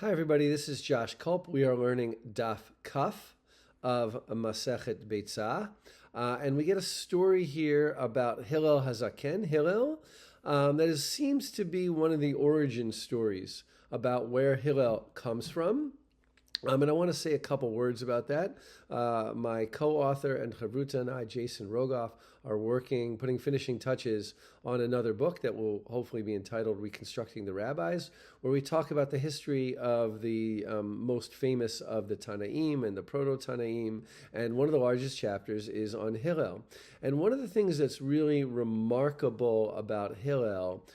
Hi everybody, this is Josh Kulp. We are learning Daf Kaf of Masechet Betzah. And we get a story here about Hillel Hazaken, Hillel, seems to be one of the origin stories about where Hillel comes from. And I want to say a couple words about that. My co-author and Chavruta and I, Jason Rogoff, are putting finishing touches on another book that will hopefully be entitled Reconstructing the Rabbis, where we talk about the history of the most famous of the Tanaim and the Proto-Tanaim, and one of the largest chapters is on Hillel. And one of the things that's really remarkable about Hillel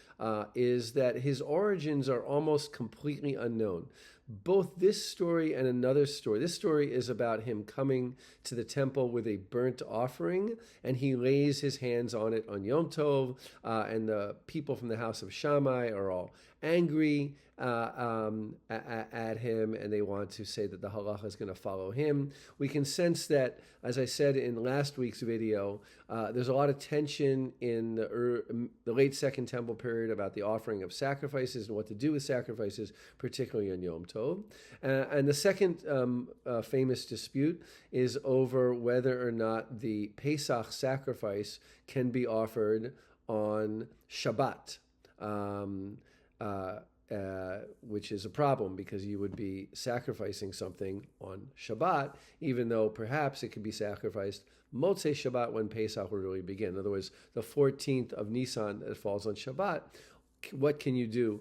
is that his origins are almost completely unknown. Both this story and another story. This story is about him coming to the temple with a burnt offering, and he lays his hands on it on Yom Tov, and the people from the house of Shammai are all angry at him, and they want to say that the halacha is going to follow him. We can sense that, as I said in last week's video, there's a lot of tension in the late Second Temple period about the offering of sacrifices and what to do with sacrifices, particularly on Yom Tov. And the second famous dispute is over whether or not the Pesach sacrifice can be offered on Shabbat. Which is a problem because you would be sacrificing something on Shabbat, even though perhaps it could be sacrificed Motzei Shabbat when Pesach would really begin. In other words, the 14th of Nisan that falls on Shabbat, what can you do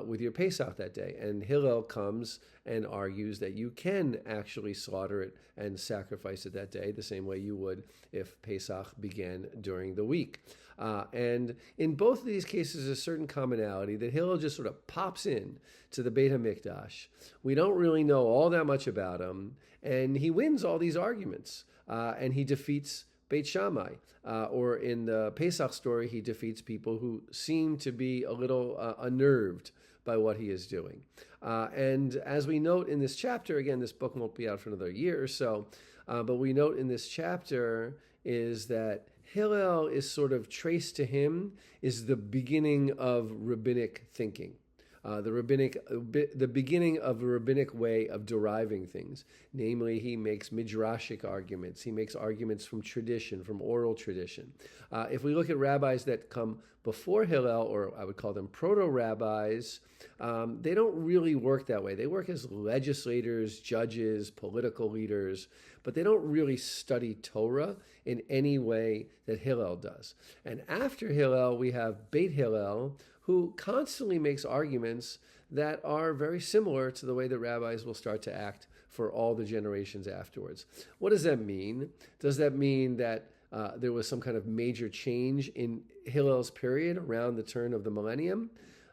with your Pesach that day? And Hillel comes and argues that you can actually slaughter it and sacrifice it that day the same way you would if Pesach began during the week. And in both of these cases, there's a certain commonality that Hillel just sort of pops in to the Beit HaMikdash. We don't really know all that much about him, and he wins all these arguments, and he defeats Beit Shammai, or in the Pesach story, he defeats people who seem to be a little unnerved by what he is doing. And as we note in this chapter, again, this book won't be out for another year or so, but we note in this chapter is that Hillel is sort of traced to him is the beginning of rabbinic thinking. The beginning of a rabbinic way of deriving things. Namely, he makes midrashic arguments. He makes arguments from tradition, from oral tradition. If we look at rabbis that come before Hillel, or I would call them proto-rabbis, they don't really work that way. They work as legislators, judges, political leaders, but they don't really study Torah in any way that Hillel does. And after Hillel, we have Beit Hillel, who constantly makes arguments that are very similar to the way that rabbis will start to act for all the generations afterwards. What does that mean? Does that mean that there was some kind of major change in Hillel's period around the turn of the millennium?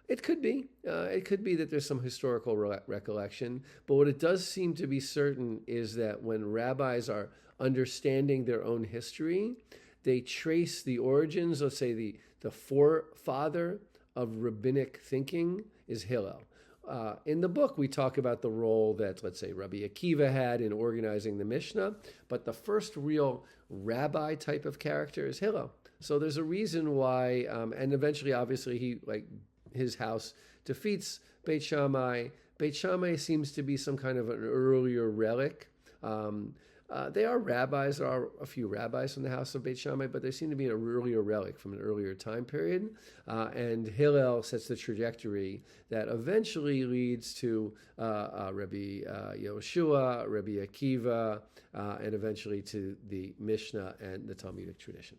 It could be. It could be that there's some historical recollection. But what it does seem to be certain is that when rabbis are understanding their own history, they trace the origins, let's say the forefather of rabbinic thinking is Hillel. In the book, we talk about the role that, let's say, Rabbi Akiva had in organizing the Mishnah, but the first real rabbi type of character is Hillel. So there's a reason why, and eventually, obviously, his house defeats Beit Shammai. Beit Shammai seems to be some kind of an earlier relic. They are rabbis. There are a few rabbis from the house of Beit Shammai, but they seem to be an earlier relic from an earlier time period. And Hillel sets the trajectory that eventually leads to Rabbi Yehoshua, Rabbi Akiva, and eventually to the Mishnah and the Talmudic tradition.